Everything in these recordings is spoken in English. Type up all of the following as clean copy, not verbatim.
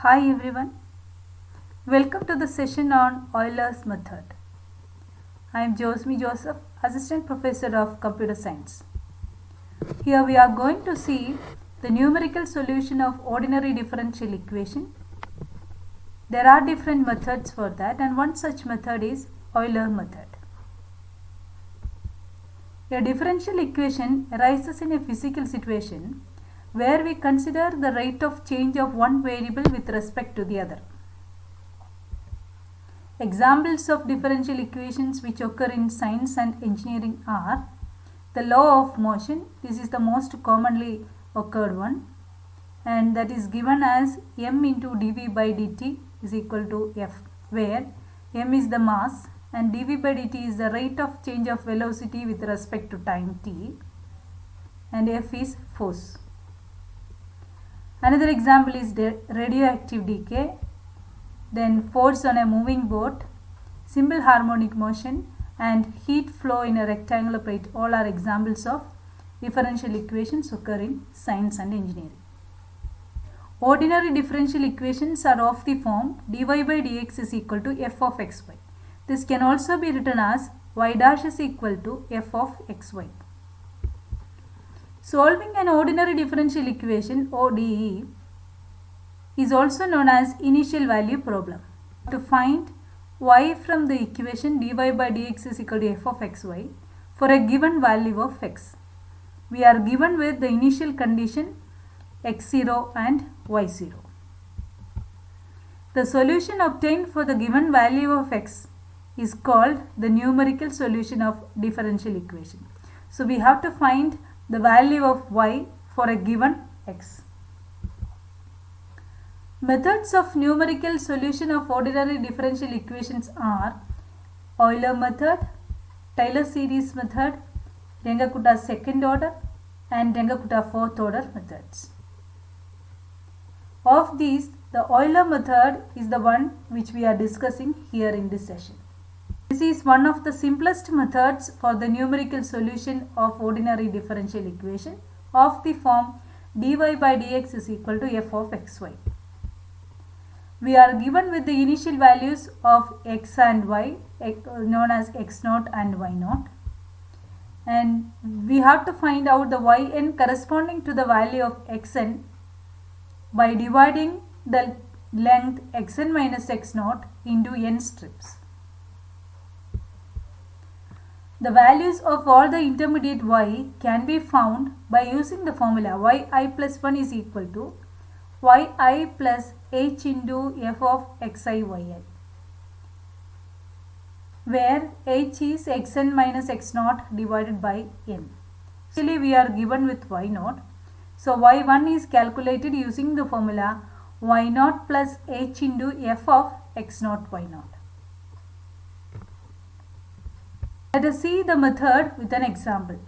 Hi everyone, welcome to the session on Euler's method. I am Josmi Joseph, Assistant Professor of Computer Science. Here we are going to see the numerical solution of ordinary differential equation. There are different methods for that, and one such method is Euler method. A differential equation arises in a physical situation where we consider the rate of change of one variable with respect to the other. Examples of differential equations which occur in science and engineering are the law of motion. This is the most commonly occurred one, and that is given as m into dv by dt is equal to f, where m is the mass and dv by dt is the rate of change of velocity with respect to time t, and f is force. Another example is the radioactive decay, then force on a moving boat, simple harmonic motion, and heat flow in a rectangular plate. All are examples of differential equations occur in science and engineering. Ordinary differential equations are of the form dy by dx is equal to f of xy. This can also be written as y dash is equal to f of xy. Solving an ordinary differential equation ODE is also known as initial value problem. To find y from the equation dy by dx is equal to f of xy for a given value of x, we are given with the initial condition x0 and y0. The solution obtained for the given value of x is called the numerical solution of differential equation. So we have to find the value of y for a given x. Methods of numerical solution of ordinary differential equations are Euler method, Taylor series method, Runge-Kutta second order, and Runge-Kutta fourth order methods. Of these, the Euler method is the one which we are discussing here in this session. This is one of the simplest methods for the numerical solution of ordinary differential equation of the form dy by dx is equal to f of xy. We are given with the initial values of x and y, known as x0 and y0, and we have to find out the yn corresponding to the value of xn by dividing the length xn minus x0 into n strips. The values of all the intermediate y can be found by using the formula yi plus 1 is equal to yi plus h into f of xi yi, where h is xn minus x0 divided by n. Actually, we are given with y0. So y1 is calculated using the formula y0 plus h into f of x0 y0. Let us see the method with an example.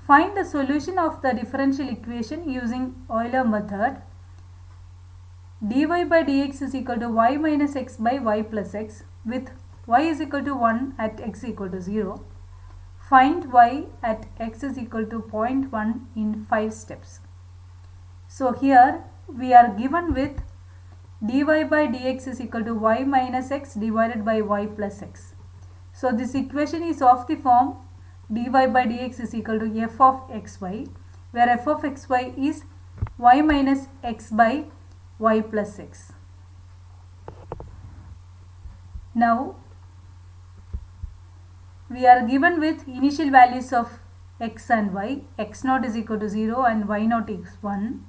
Find the solution of the differential equation using Euler method. Dy by dx is equal to y minus x by y plus x with y is equal to 1 at x equal to 0. Find y at x is equal to 0.1 in 5 steps. So here we are given with dy by dx is equal to y minus x divided by y plus x. So this equation is of the form dy by dx is equal to f of xy, where f of xy is y minus x by y plus x. Now we are given with initial values of x and y, x0 is equal to 0 and y0 is 1,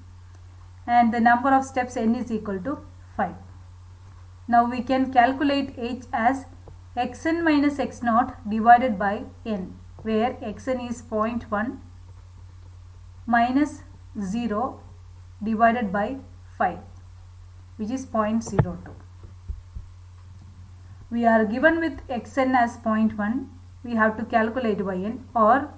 and the number of steps n is equal to 5. Now we can calculate h as xn minus x0 divided by n, where xn is 0.1 minus 0 divided by 5, which is 0.02. We are given with xn as 0.1. We have to calculate yn or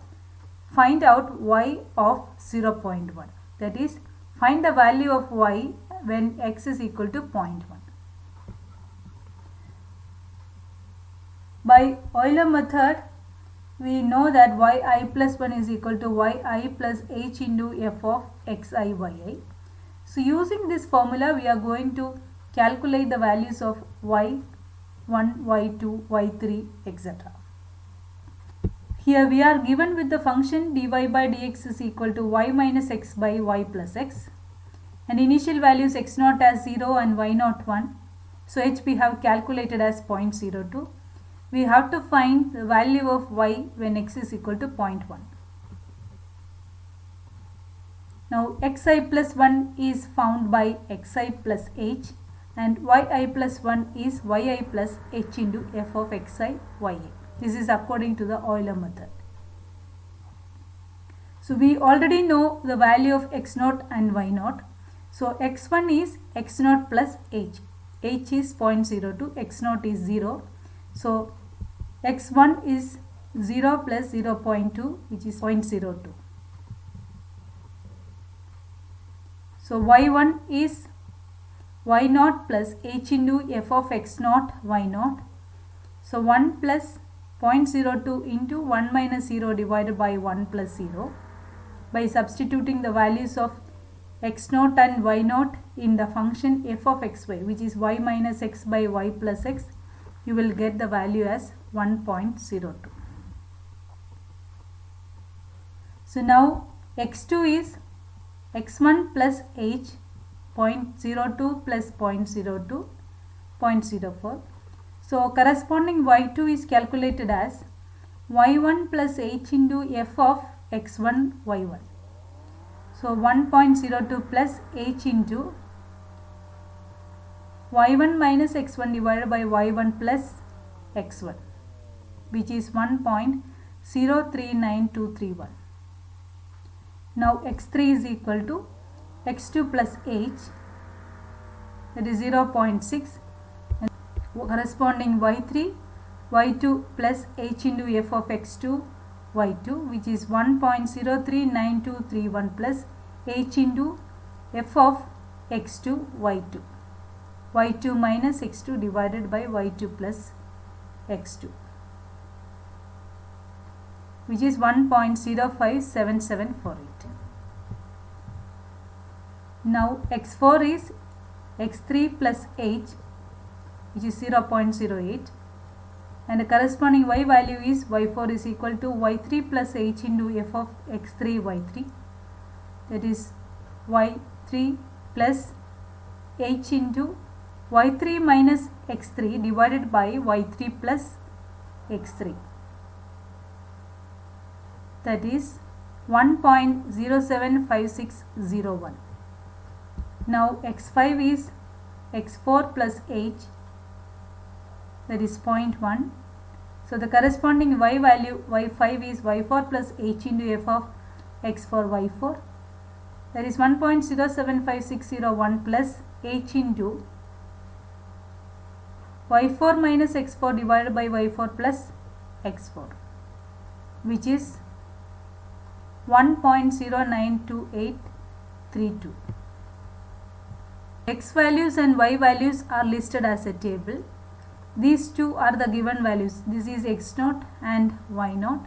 find out y of 0.1. That is, find the value of y when x is equal to 0.1. By Euler method, we know that yi plus 1 is equal to yi plus h into f of xi yi. So using this formula we are going to calculate the values of y1, y2, y3 etc. Here we are given with the function dy by dx is equal to y minus x by y plus x, and initial values x0 as 0 and y0 1. So h we have calculated as 0.02. We have to find the value of y when x is equal to 0.1. Now xi plus 1 is found by xi plus h, and yi plus 1 is yi plus h into f of xi ya. This is according to the Euler method. So we already know the value of x0 and y0. So x1 is x0 plus h. H is 0.02, x0 is 0. So x1 is 0 plus 0.2, which is 0.02. So y1 is y0 plus h into f of x0 y0. So 1 plus 0.02 into 1 minus 0 divided by 1 plus 0. By substituting the values of x0 and y0 in the function f of xy, which is y minus x by y plus x, you will get the value as 1.02. So now x2 is x1 plus h, 0.02 plus 0.02, 0.04. So corresponding y2 is calculated as y1 plus h into f of x1 y1. So 1.02 plus h into y1 minus x1 divided by y1 plus x1, which is 1.039231. Now x3 is equal to x2 plus h, that is 0.6, and corresponding y3, y2 plus h into f of x2 y2, which is 1.039231 plus h into f of x2 y2, y2 minus x2 divided by y2 plus x2, which is 1.057748. Now x4 is x3 plus h, which is 0.08, and the corresponding y value is y4 is equal to y3 plus h into f of x3 y3, that is y3 plus h into y3 minus x3 divided by y3 plus x3, that is 1.075601. Now x5 is x4 plus h, that is 0.1. So the corresponding y value y5 is y4 plus h into f of x4 y4, that is 1.075601 plus h into y4 minus x4 divided by y4 plus x4, which is 1.092832. X values and y values are listed as a table. These two are the given values. This is x0 and y0.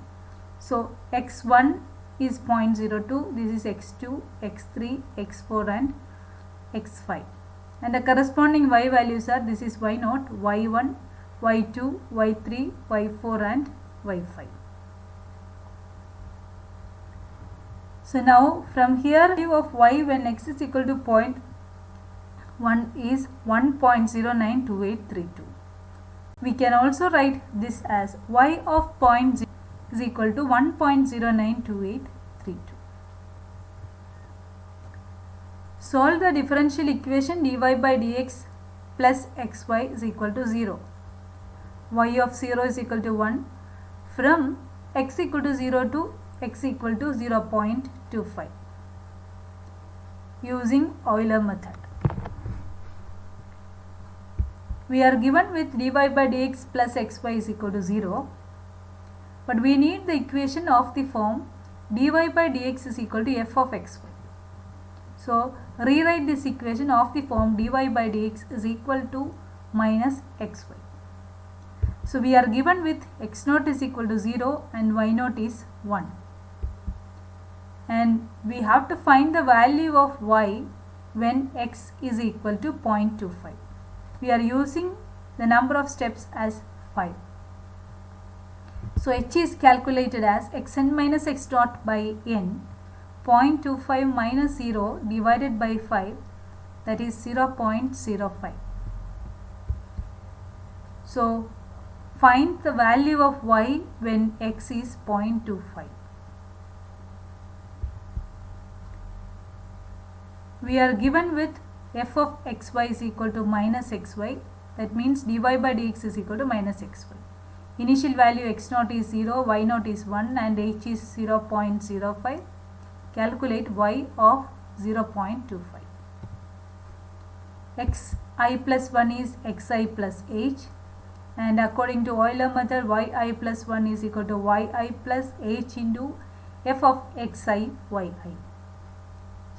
So x1 is 0.02, this is x2, x3, x4 and x5. And the corresponding y values are, this is y0, y1, y2, y3, y4 and y5. So now from here, value of y when x is equal to 0.1 is 1.092832. We can also write this as y of 0.0 is equal to 1.092832. Solve the differential equation dy by dx plus xy is equal to 0. Y of 0 is equal to 1 from x equal to 0 to x equal to 0.25 using Euler method. We are given with dy by dx plus xy is equal to 0, but we need the equation of the form dy by dx is equal to f of xy. So rewrite this equation of the form dy by dx is equal to minus xy. So we are given with x0 is equal to 0 and y0 is 1. And we have to find the value of y when x is equal to 0.25. We are using the number of steps as 5. So h is calculated as xn minus x dot by n, 0.25 minus 0 divided by 5, that is 0.05. So find the value of y when x is 0.25. We are given with f of xy is equal to minus xy, that means dy by dx is equal to minus xy. Initial value x naught is 0, y naught is 1 and h is 0.05. Calculate y of 0.25. xi plus 1 is xi plus h, and according to Euler method yi plus 1 is equal to yi plus h into f of xi yi.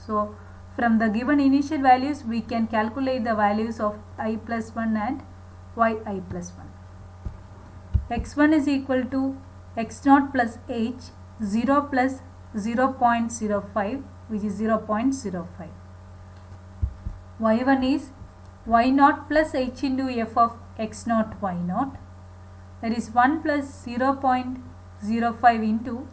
So from the given initial values we can calculate the values of I plus 1 and yi plus 1. x1 is equal to x naught plus h, 0 plus 0.05, which is 0.05. y1 is y naught plus h into f of x naught y naught, that is 1 plus 0.05 into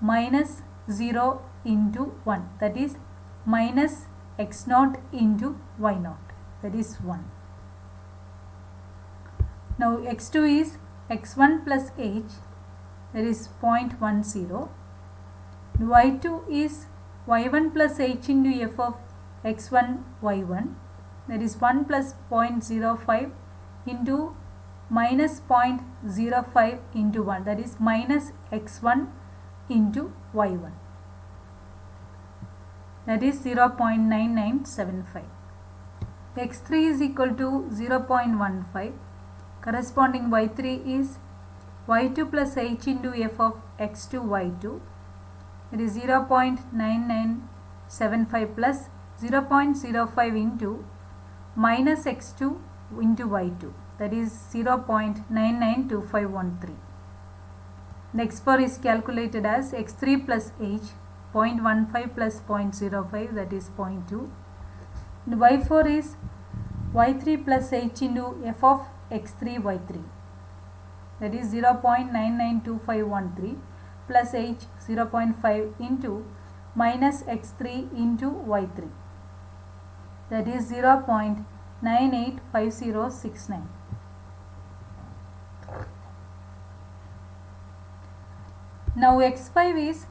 minus 0 into 1, that is minus x naught into y naught, that is 1. Now x2 is x1 plus h, that is 0.10. y2 is y1 plus h into f of x1 y1, that is 1 plus 0.05 into minus 0.05 into 1, that is minus x1 into y1, that is 0.9975. x3 is equal to 0.15. Corresponding y3 is y2 plus h into f of x2 y2, it is 0.9975 plus 0.05 into minus x2 into y2, that is 0.992513. The x4 is calculated as x3 plus h, 0.15 plus 0.05, that is 0.2. And y4 is y3 plus h into f of x3 y3, that is 0.992513 plus h 0.5 into minus x3 into y3, that is 0.985069. Now x5 is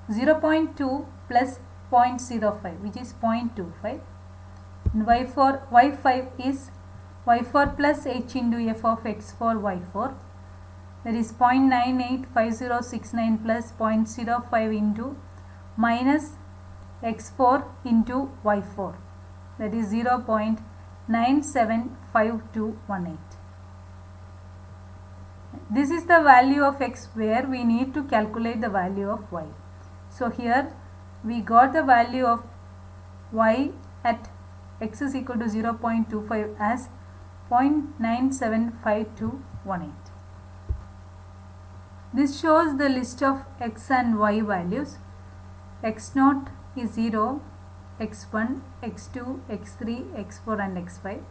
0.2 plus 0.05, which is 0.25. And y5 is y4 plus h into f of x4 y4, that is 0.985069 plus 0.05 into minus x4 into y4, that is 0.975218. This is the value of x where we need to calculate the value of y. So here we got the value of y at x is equal to 0.25 as 0.975218. This shows the list of x and y values. x0 is 0, x1, x2, x3, x4 and x5.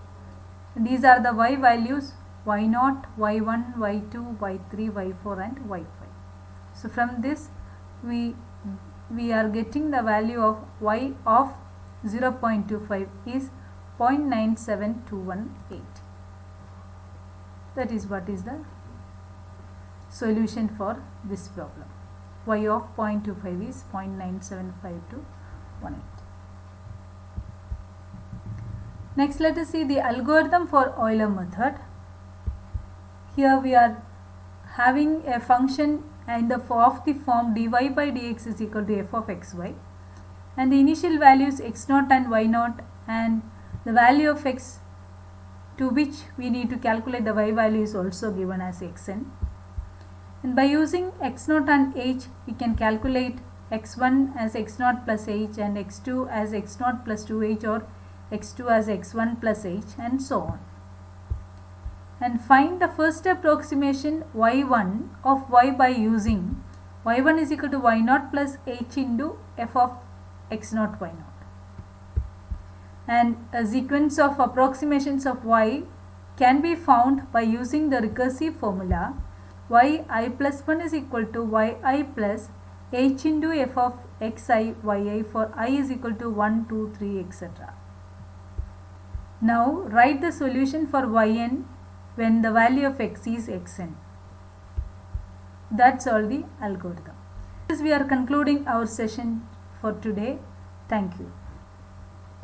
These are the y values: y0, y1, y2, y3, y4 and y5. So from this we are getting the value of y of 0.25 is 0.97218. That is what is the solution for this problem. Y of 0.25 is 0.975218. Next, let us see the algorithm for Euler method. Here we are having a function of the form dy by dx is equal to f of xy, and the initial values x0 and y0, and the value of x to which we need to calculate the y value is also given as xn. And by using x0 and h, we can calculate x1 as x0 plus h and x2 as x0 plus 2h or x2 as x1 plus h and so on. And find the first approximation y1 of y by using y1 is equal to y0 plus h into f of x0 y0. and a sequence of approximations of y can be found by using the recursive formula yi plus 1 is equal to yi plus h into f of xi yi for I is equal to 1, 2, 3 etc. Now write the solution for yn when the value of x is xn. That's all the algorithm. As we are concluding our session for today. Thank you.